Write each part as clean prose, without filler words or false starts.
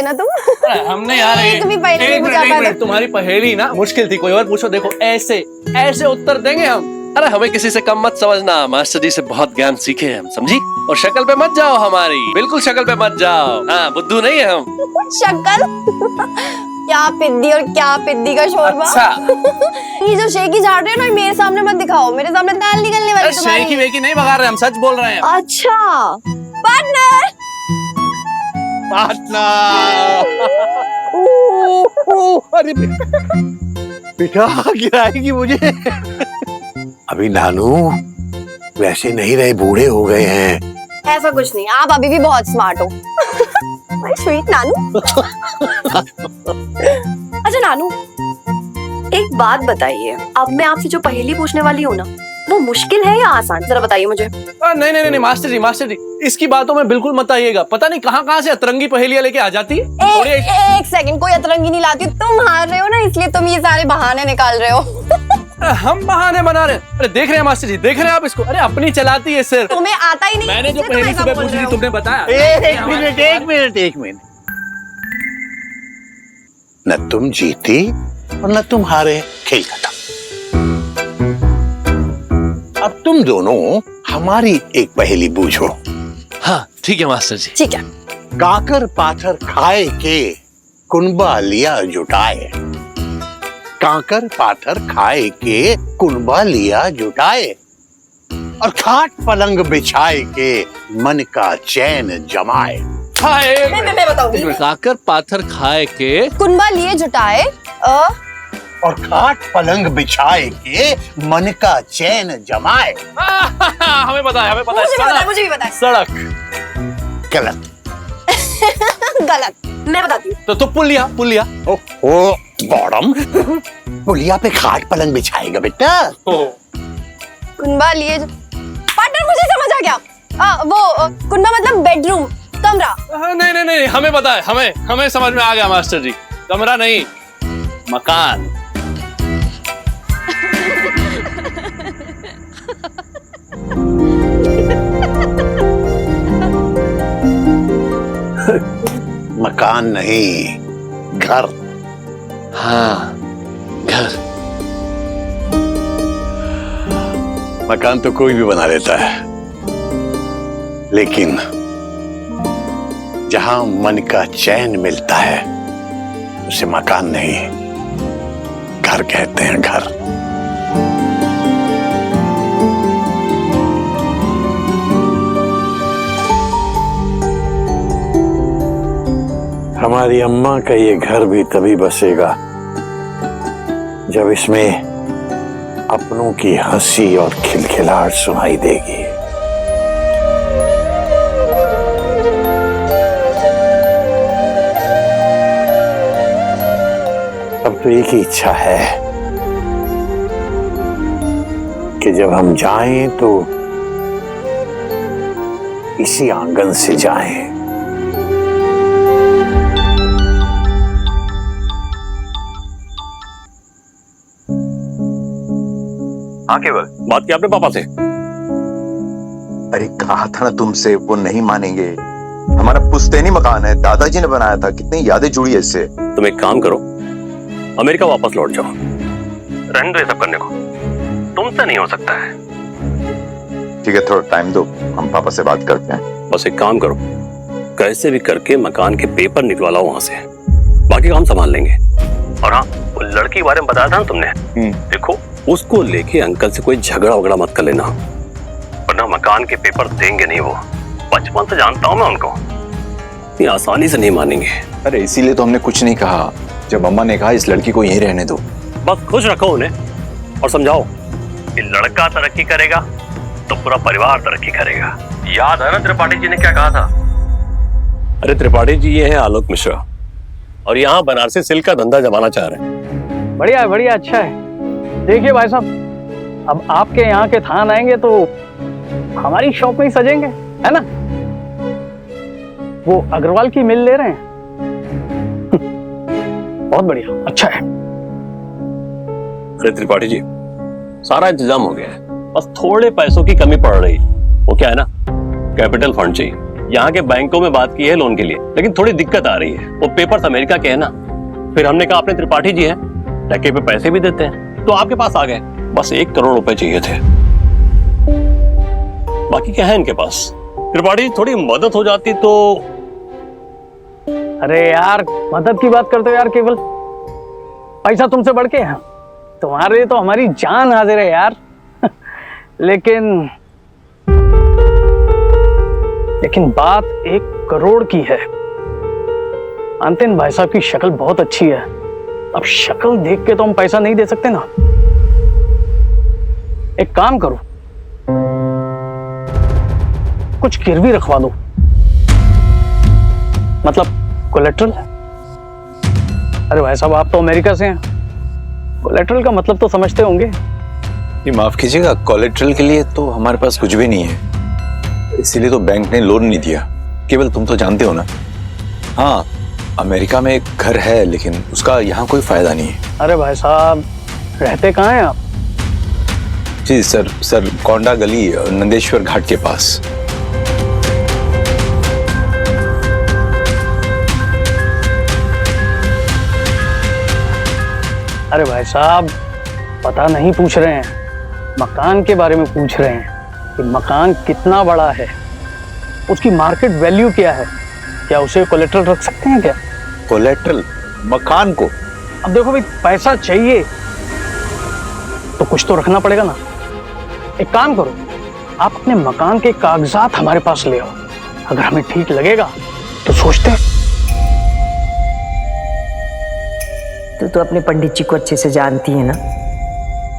गए ना तुम। हमने यार एक भी पहेली नहीं बुझा पाए। तुम्हारी पहेली ना मुश्किल थी, कोई और पूछो। देखो ऐसे ऐसे उत्तर देंगे हम। अरे हमें किसी से कम मत समझना, मास्टर जी से बहुत ज्ञान सीखे हैं हम, समझी? और शक्ल पे मत जाओ हमारी, बिल्कुल शक्ल पे मत जाओ। हाँ, बुद्धू नहीं है हम। शक्ल क्या पिद्दी और क्या पिद्दी का शोरबा। अच्छा। ये जो शेकी झाड़ रहे हो ना, मेरे सामने मत दिखाओ, मेरे सामने दाल निकलने वाली तुम्हारी। शेकी वेकी नहीं भगा रहे, हम सच बोल रहे हैं। अच्छा पार्टनर। अरे बेटा गिराएगी मुझे। अभी नानू वैसे नहीं रहे, बूढ़े हो गए हैं। ऐसा कुछ नहीं, आप अभी भी बहुत स्मार्ट हो। माय स्वीट नानू। अच्छा नानू, एक बात बताइए, अब मैं आपसे जो पहेली पूछने वाली हूँ ना, वो मुश्किल है या आसान, जरा बताइए मुझे। नहीं नहीं नहीं मास्टर जी, इसकी बातों में बिल्कुल मत आइएगा। पता नहीं कहाँ से अतरंगी पहेलियां लेके आ जाती है। एक सेकंड, कोई अतरंगी नहीं लाती, तुम हार रहे हो ना, इसलिए तुम ये सारे बहाने निकाल रहे हो। हम बहाने बना रहे हैं। अरे देख रहे हैं मास्टर जी, देख रहे हैं आप इसको। अरे अपनी चलाती है सिर। तुम्हें आता ही नहीं। मैंने जो पहेली सुबह पूछी थी तुमने बताया। एक मिनट। न तुम जीती और न तुम हारे, खेल खत्म। अब तुम दोनों हमारी एक पहेली बूझो। हाँ ठीक है मास्टर जी। ठीक है। काकर पाथर खाए के कुनबा लिया जुटाए। काकर पाथर खाए के कुनबा लिया जुटाए, और खाट पलंग बिछाए के मन का चैन जमाए। मैं बताऊंगी। काकर पाथर खाए के कुनबा लिए जुटाए, और खाट पलंग बिछाए के मन का चैन जमाए। हमें पता है। मुझे भी पता है। सड़क। गलत। गलत। मैं बताती हूँ। तो पुलिया। ओ बॉडम, पुलिया पे खाट पलंग बिछाएगा बेटा। कुनबा लिए पार्टनर, मुझे समझ आ गया। वो कुनबा मतलब बेडरूम, कमरा। नहीं हमें पता है। हमें समझ में आ गया मास्टर जी। कमरा नहीं, मकान। मकान नहीं, घर। हाँ घर। मकान तो कोई भी बना लेता है, लेकिन जहां मन का चैन मिलता है उसे मकान नहीं, घर कहते हैं, घर। हमारी अम्मा का ये घर भी तभी बसेगा जब इसमें अपनों की हंसी और खिलखिलाहट सुनाई देगी। अब तो एक ही इच्छा है कि जब हम जाएं तो इसी आंगन से जाएं। हाँ केवल, बात की आपने पापा से? अरे कहा था ना तुमसे, वो नहीं मानेंगे। हमारा पुश्तैनी मकान है, दादाजी ने बनाया था, कितनी यादें जुड़ी है इससे। तुम एक काम करो, अमेरिका वापस लौट जाओ। रहने दो ये सब करने को, तुमसे नहीं हो सकता है। ठीक है, थोड़ा टाइम दो, हम पापा से बात करते हैं। बस एक काम करो, कैसे भी करके मकान के पेपर निकलवा लो वहां से, बाकी काम संभाल लेंगे। और हाँ, वो लड़की के बारे में बताया था ना तुमने, देखो उसको लेके अंकल से कोई झगड़ा वगड़ा मत कर लेना, वरना मकान के पेपर देंगे नहीं वो। बचपन से जानता हूं मैं उनको, इतनी आसानी से नहीं मानेंगे। अरे इसीलिए तो हमने कुछ नहीं कहा जब अम्मा ने कहा इस लड़की को यहीं रहने दो। बस खुश रखो उन्हें और समझाओ कि लड़का तरक्की करेगा तो पूरा परिवार तरक्की करेगा। याद है ना त्रिपाठी जी ने क्या कहा था? अरे त्रिपाठी जी ये है आलोक मिश्रा, और यहाँ बनारसी सिल्क का धंधा जमाना चाह रहे हैं। बढ़िया बढ़िया, अच्छा है। देखिए भाई साहब, अब आपके यहाँ के थान आएंगे तो हमारी शॉप में ही सजेंगे, है ना? वो अग्रवाल की मिल ले रहे हैं। बहुत बढ़िया, अच्छा है। अरे त्रिपाठी जी, सारा इंतजाम हो गया है, बस थोड़े पैसों की कमी पड़ रही। वो क्या है ना, कैपिटल फंड चाहिए। यहाँ के बैंकों में बात की है लोन के लिए, लेकिन थोड़ी दिक्कत आ रही है। वो पेपर्स अमेरिका के हैं ना। फिर हमने कहा अपने त्रिपाठी जी हैं, टके पे पैसे भी देते हैं, तो आपके पास आ गए। बस 1 करोड़ रुपए चाहिए थे, बाकी क्या है इनके पास। त्रिपाठी जी थोड़ी मदद हो जाती तो। अरे यार मदद की बात करते हो यार केवल, पैसा तुमसे बढ़ के है, तुम्हारे लिए तो हमारी जान हाजिर है यार। लेकिन बात 1 करोड़ की है। मानते हैं भाई साहब की शक्ल बहुत अच्छी है, अब शक्ल देख के तो हम पैसा नहीं दे सकते ना। एक काम करो, कुछ गिरवी रखवा दो, मतलब कोलेट्रल। अरे भाई साहब आप तो अमेरिका से हैं, कोलेट्रल का मतलब तो समझते होंगे। ये माफ कीजिएगा, कोलेट्रल के लिए तो हमारे पास कुछ भी नहीं है, इसीलिए तो बैंक ने लोन नहीं दिया। केवल तुम तो जानते हो ना। हाँ, अमेरिका में एक घर है, लेकिन उसका यहाँ कोई फायदा नहीं है। अरे भाई साहब रहते कहाँ हैं आप? जी सर कोंडा गली, नंदेश्वर घाट के पास। अरे भाई साहब पता नहीं पूछ रहे हैं, मकान के बारे में पूछ रहे हैं कि मकान कितना बड़ा है, उसकी मार्केट वैल्यू क्या है, क्या उसे कोलेट्रल रख सकते हैं क्या? कोलेट्रल मकान को? अब देखो भाई पैसा चाहिए तो कुछ तो रखना पड़ेगा ना। एक काम करो, आप अपने मकान के कागजात हमारे पास ले आओ, अगर हमें ठीक लगेगा तो सोचते हैं। तू तो अपने पंडित जी को अच्छे से जानती है ना।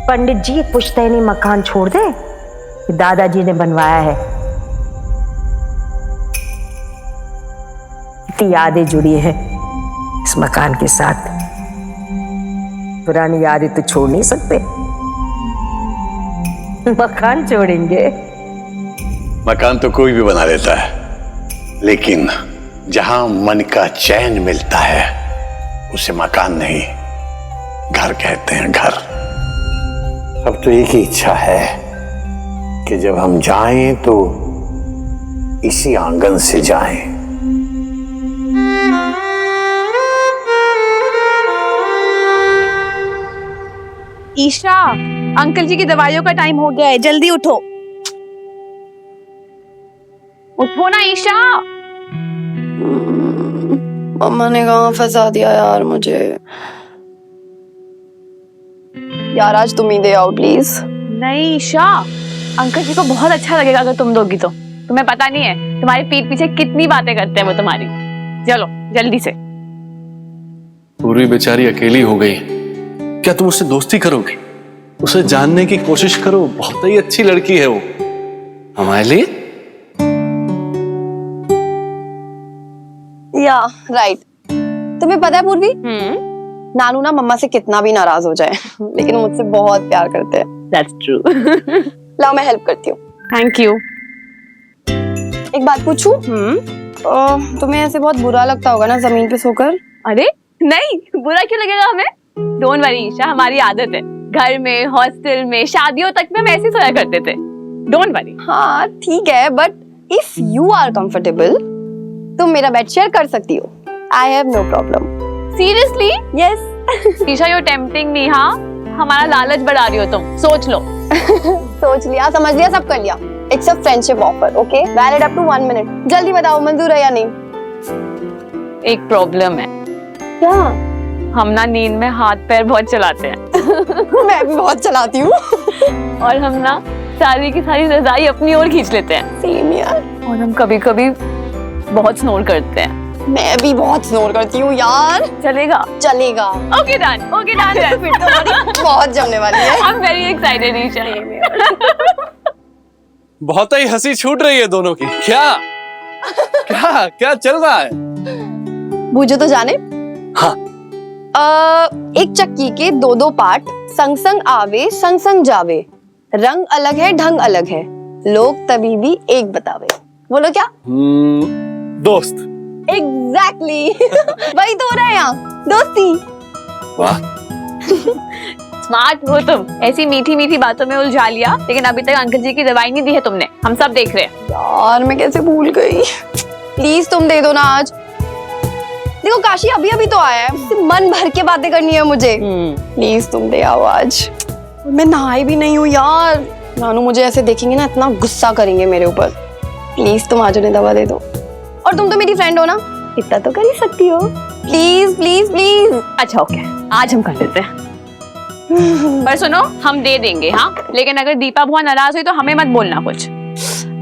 पंडित जी एक पुश्तैनी मकान छोड़ दे कि दादाजी ने बनवाया है। इतनी यादें जुड़ी हैं इस मकान के साथ, पुरानी यादें तो छोड़ नहीं सकते। मकान छोड़ेंगे? मकान तो कोई भी बना लेता है, लेकिन जहां मन का चैन मिलता है उसे मकान नहीं, घर कहते हैं, घर। अब तो एक ही इच्छा है कि जब हम जाएं तो इसी आंगन से जाएं। ईशा, अंकल जी की दवाइयों का टाइम हो गया है, जल्दी उठो। उठो ना ईशा। मम्मा ने कहाँ फंसा दिया यार मुझे। यार आज तुम ही दे आओ प्लीज। नहीं ईशा, अंकल जी को बहुत अच्छा लगेगा अगर तुम दोगी तो। तुम्हें पता नहीं है तुम्हारी पीठ पीछे कितनी बातें करते हैं वो तुम्हारी। चलो जल्दी से। पूरी बेचारी अकेली हो गई, क्या तुम उससे दोस्ती करोगे? उसे जानने की कोशिश करो, बहुत ही अच्छी लड़की है वो हमारे लिए। या राइट। तुम्हें पता है पूर्वी, नानू ना मम्मा से कितना भी नाराज हो जाए लेकिन वो मुझसे बहुत प्यार करते हैं। That's true. लाओ मैं हेल्प करती हूँ। Thank you. एक बात पूछूं? तुम्हें ऐसे बहुत बुरा लगता होगा ना जमीन पे सोकर? अरे नहीं, बुरा क्यों लगेगा हमें? डोंट वरी ईशा, हमारी आदत है। घर में, हॉस्टल में, शादियों तक में हम ऐसे सोया करते थे। Don't worry. हाँ ठीक है, but if you are comfortable तुम मेरा बेड शेयर कर सकती हो। I have no problem. Seriously? Yes. Isha you are tempting me. हाँ, हमारा लालच बढ़ा रही हो तुम। सोच लो। सोच लिया, समझ लिया, सब कर लिया। It's a friendship offer, okay? Valid up to 1 minute. जल्दी बताओ मंजूर है या नहीं? एक प्रॉब्लम है। क्या? हम ना नींद में हाथ पैर बहुत चलाते हैं। मैं भी बहुत चलाती हूँ। और हम ना सारी की सारी रजाई अपनी ओर खींच लेते हैं। सेम यार। और हम कभी कभी बहुत स्नोर करते हैं। मैं भी बहुत स्नोर करती हूँ यार। चलेगा? चलेगा। Okay done, okay done. फिर तो हमारी बहुत जमने वाली है। I am very excited Isha. बहुत ही हंसी छूट रही है दोनों की। क्या क्या क्या चल रहा है? बूझो तो जाने। हाँ। एक चक्की के 2-2 पार्ट, संग संग आवे संग संग जावे, रंग अलग है ढंग अलग है, लोग तभी भी एक बतावे। बोलो क्या? दोस्त। एग्जैक्टली। वही तो हो रहा है यहाँ, दोस्ती। वाह। स्मार्ट हो तुम, ऐसी मीठी मीठी बातों में उलझा लिया, लेकिन अभी तक अंकल जी की दवाई नहीं दी है तुमने। हम सब देख रहे हैं। यार मैं कैसे भूल गई। प्लीज तुम दे दो ना आज। देखो काशी अभी अभी तो आया है, उससे मन भर के बातें करनी है मुझे। प्लीज तुम दे आओ आज। मैं नहाई भी नहीं हूँ यार, नानू मुझे ऐसे देखेंगे ना इतना गुस्सा करेंगे मेरे ऊपर। प्लीज तुम आज उन्हें दवा दे दो। और तुम तो मेरी फ्रेंड हो ना, इतना तो कर ही सकती हो। Please please please. अच्छा ओके, आज हम कर लेते हैं। पर सुनो, हम दे देंगे हाँ, लेकिन अगर दीपा बहुत नाराज हुई तो हमें मत बोलना कुछ।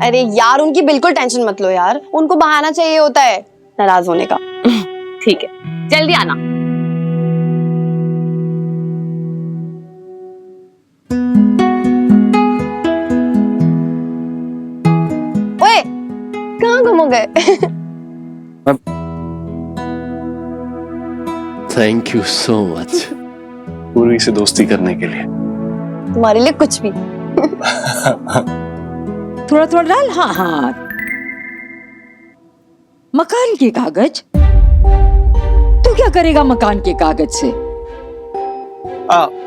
अरे यार उनकी बिल्कुल टेंशन मत लो यार, उनको बहाना चाहिए होता है नाराज होने का। ठीक है, जल्दी आना। ओए कहाँ गुम हो गए? थैंक यू सो मच पूर्वी से दोस्ती करने के लिए। तुम्हारे लिए कुछ भी। थोड़ा थोड़ा डाल। हाँ हाँ, मकान के कागज? तू क्या करेगा मकान के कागज से?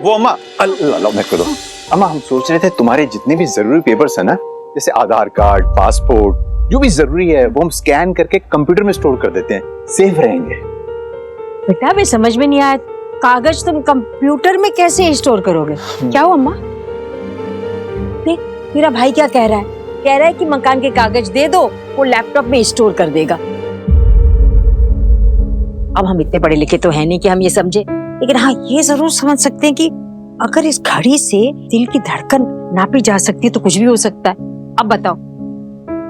वो अम्मा, अल्लाह मेरे को दो। अम्मा हम सोच रहे थे तुम्हारे जितने भी जरूरी पेपर्स है ना, जैसे आधार कार्ड, पासपोर्ट, जो भी जरूरी है वो हम स्कैन करके कंप्यूटर में स्टोर कर देते हैं, सेफ रहेंगे। बेटा मैं समझ में नहीं आया, कागज तुम कंप्यूटर में कैसे स्टोर करोगे? क्या हुआ अम्मा? देख मेरा भाई क्या कह रहा है, कह रहा है कि मकान के कागज दे दो, वो लैपटॉप में स्टोर कर देगा। अब हम इतने पढ़े लिखे तो है नहीं कि हम ये समझे, लेकिन हाँ ये जरूर समझ सकते हैं कि अगर इस घड़ी से दिल की धड़कन नापी जा सकती है तो कुछ भी हो सकता है। अब बताओ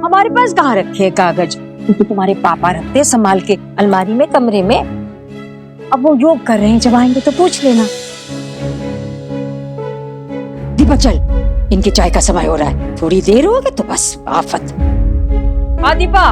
हमारे पास कहाँ रखे हैं कागज? क्योंकि तुम्हारे पापा रखते हैं संभाल के अलमारी में, कमरे में। अब वो योग कर रहे हैं, जब आएंगे तो पूछ लेना। दीपा चल, इनके चाय का समय हो रहा है, थोड़ी देर हो गई तो बस आफत। हाँ दीपा।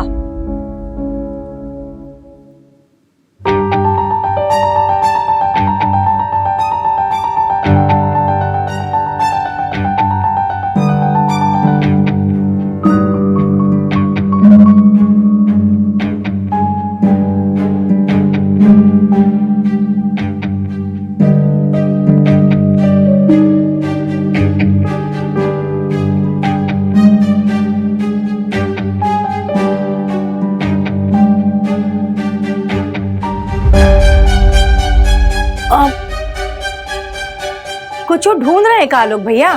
कुछ ढूंढ रहे हैं आलोक भैया?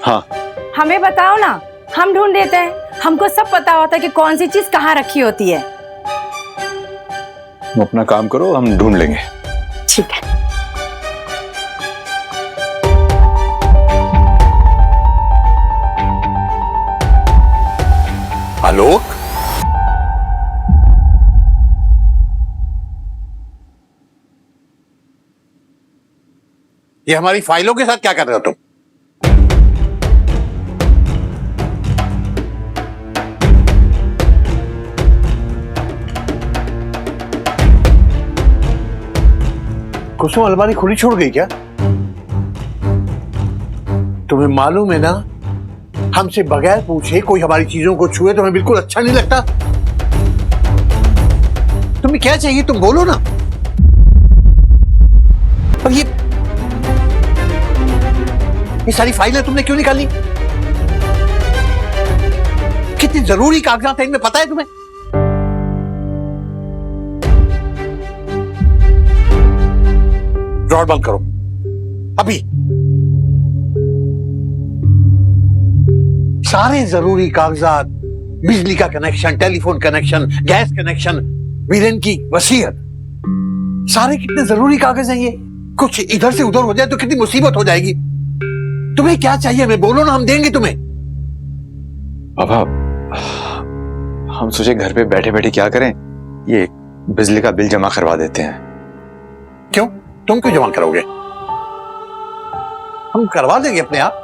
हाँ हमें बताओ ना, हम ढूंढ देते हैं। हमको सब पता होता है कि कौन सी चीज कहाँ रखी होती है। तुम अपना काम करो, हम ढूंढ लेंगे। ठीक है। आलोक, ये हमारी फाइलों के साथ क्या कर रहे हो तुम? कुसुम अलमारी खुली छोड़ गई क्या? तुम्हें मालूम है ना, हमसे बगैर पूछे कोई हमारी चीजों को छुए तो हमें बिल्कुल अच्छा नहीं लगता। तुम्हें क्या चाहिए तुम बोलो ना। और ये सारी फाइलें तुमने क्यों निकाली? कितनी जरूरी कागजात हैं इनमें, पता है तुम्हें? ड्रॉर बंद करो अभी। सारे जरूरी कागजात, बिजली का connection, telephone connection, gas connection, Viren की वसीयत, सारे कितने जरूरी कागज हैं ये। कुछ इधर से उधर हो जाए तो कितनी मुसीबत हो जाएगी। तुम्हें क्या चाहिए मैं बोलो ना, हम देंगे तुम्हें। पापा हम सोचे घर पे बैठे बैठे क्या करें, ये बिजली का बिल जमा करवा देते हैं। क्यों? तुम क्यों जमा करोगे? हम करवा देंगे अपने आप।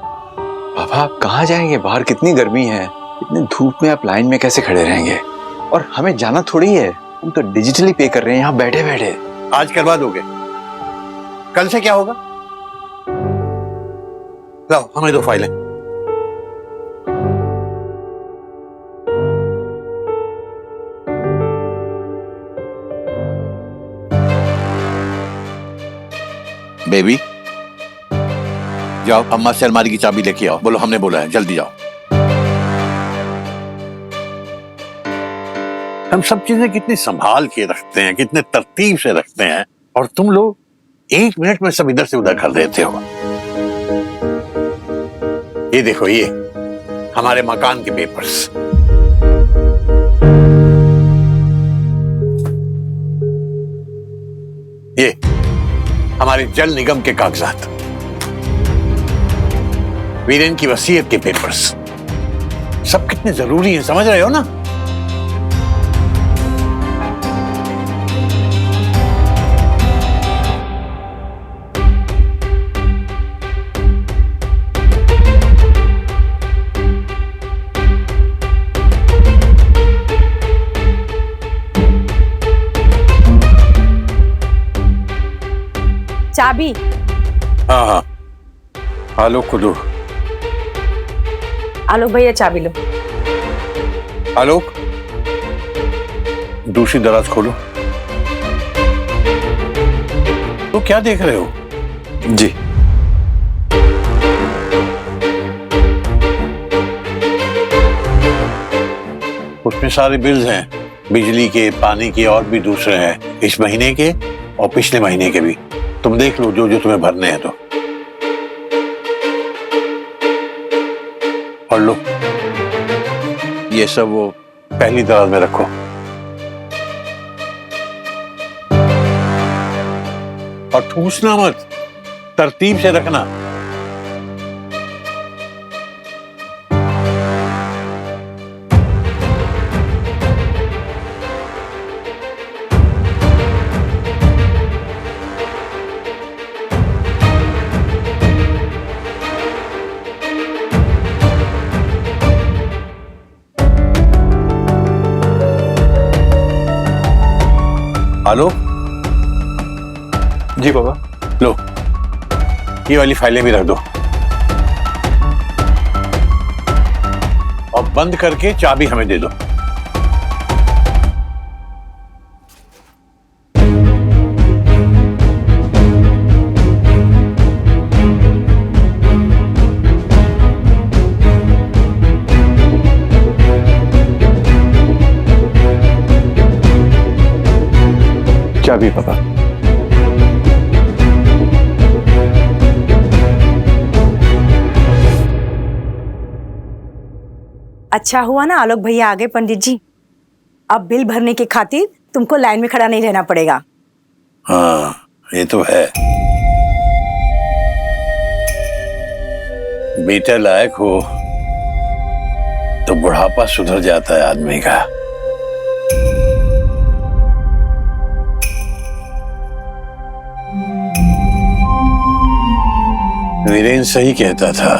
पापा आप कहाँ जाएंगे, बाहर कितनी गर्मी है, इतनी धूप में आप लाइन में कैसे खड़े रहेंगे? और हमें जाना थोड़ी है, हम तो डिजिटली पे कर रहे हैं यहाँ बैठे बैठे। आज करवा दोगे, कल से क्या होगा? लाओ हमें दो फाइलें। बेबी जाओ अम्मा से अलमारी की चाबी लेके आओ। बोलो हमने बोला है, जल्दी जाओ। हम सब चीजें कितनी संभाल के रखते हैं, कितने तरतीब से रखते हैं, और तुम लोग 1 मिनट में सब इधर से उधर कर देते हो। ये देखो, ये हमारे मकान के पेपर्स। ये हमारे जल निगम के कागजात, वीरेन की वसीयत के पेपर्स। सब कितने जरूरी हैं, समझ रहे हो ना? चाबी। हाँ हाँ, आलोक को दो। आलोक भैया चाबी लो। आलोक, दूसरी दराज खोलो। तो क्या देख रहे हो? जी। उसमें सारे बिल्स हैं, बिजली के, पानी के, और भी दूसरे हैं, इस महीने के और पिछले महीने के भी। तुम देख लो जो जो तुम्हें भरने हैं। तो और लो, ये सब वो पहली दराज में रखो। और ठूसना मत, तरतीब से रखना। आलोक। जी बाबा। लो, ये वाली फाइलें भी रख दो, और बंद करके चाबी हमें दे दो। चाबी पापा। अच्छा हुआ ना आलोक भैया आ गए पंडित जी। अब बिल भरने की खातिर तुमको लाइन में खड़ा नहीं रहना पड़ेगा। हाँ, ये तो है। बेटा लायक हो तो बुढ़ापा सुधर जाता है आदमी का। वीरेन सही कहता था,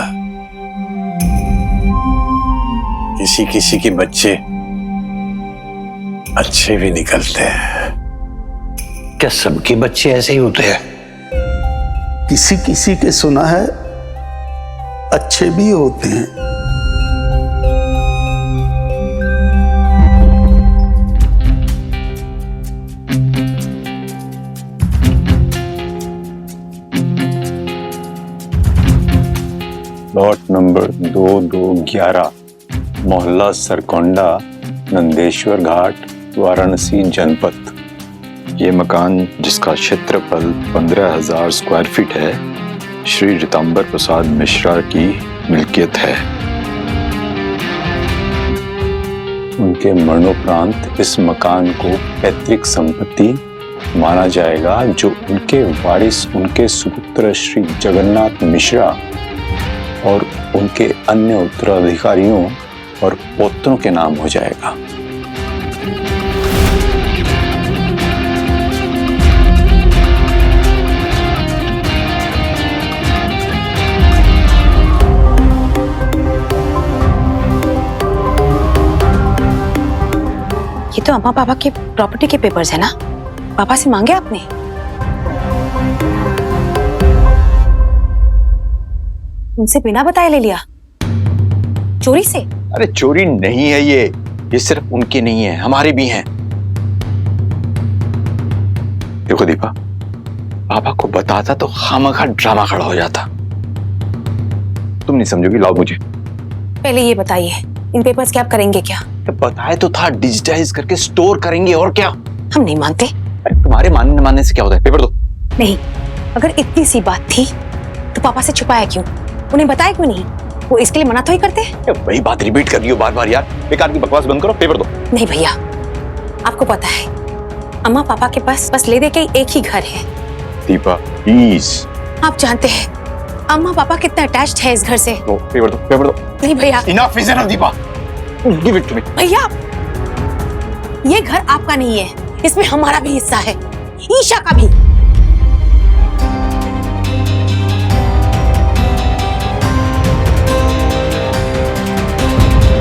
किसी किसी के बच्चे अच्छे भी निकलते हैं। क्या सबके बच्चे ऐसे ही होते हैं? किसी किसी के सुना है अच्छे भी होते हैं। प्लॉट नंबर 2211, मोहल्ला सरकोंडा, नंदेश्वर घाट, वाराणसी जनपद। ये मकान जिसका क्षेत्रफल 15,000 स्क्वायर फीट है, श्री ऋतांबर प्रसाद मिश्रा की मिल्कियत है। उनके मरणोपरांत इस मकान को पैतृक संपत्ति माना जाएगा, जो उनके वारिस उनके सुपुत्र श्री जगन्नाथ मिश्रा और उनके अन्य उत्तराधिकारियों और पोतों के नाम हो जाएगा। ये तो अम्मा पापा के प्रॉपर्टी के पेपर्स है ना? पापा से मांगे आपने? उनसे बिना बताए ले लिया? चोरी से? अरे चोरी नहीं है ये सिर्फ उनके नहीं है, हमारे भी हैं। देखो दीपा, पापा को बताता तो खामखा ड्रामा खड़ा हो जाता। तुम नहीं समझोगी, लाओ मुझे। पहले ये बताइए, इन पेपर्स के आप करेंगे क्या? बताए तो था, डिजिटाइज करके स्टोर करेंगे और क्या। हम नहीं मानते। अरे तुम्हारे मानने न मानने से क्या होता है, पेपर दो। नहीं, अगर इतनी सी बात थी तो पापा से छुपाया क्यों? उन्हें बताया क्यों नहीं? वो इसके लिए मना तो ही करते। वही बात रिपीट कर रही हो बार बार यार, बेकार की बकवास बंद करो, पेपर दो। नहीं भैया, आपको पता है अम्मा पापा के पास बस ले दे के एक ही घर है। दीपा प्लीज। आप जानते हैं अम्मा पापा कितना अटैच्ड है इस घर से। पेपर दो, पेपर दो। नहीं भैया। Enough is enough Deepa, give it to me. भैया, ये घर आपका नहीं है, इसमें हमारा भी हिस्सा है, ईशा का भी।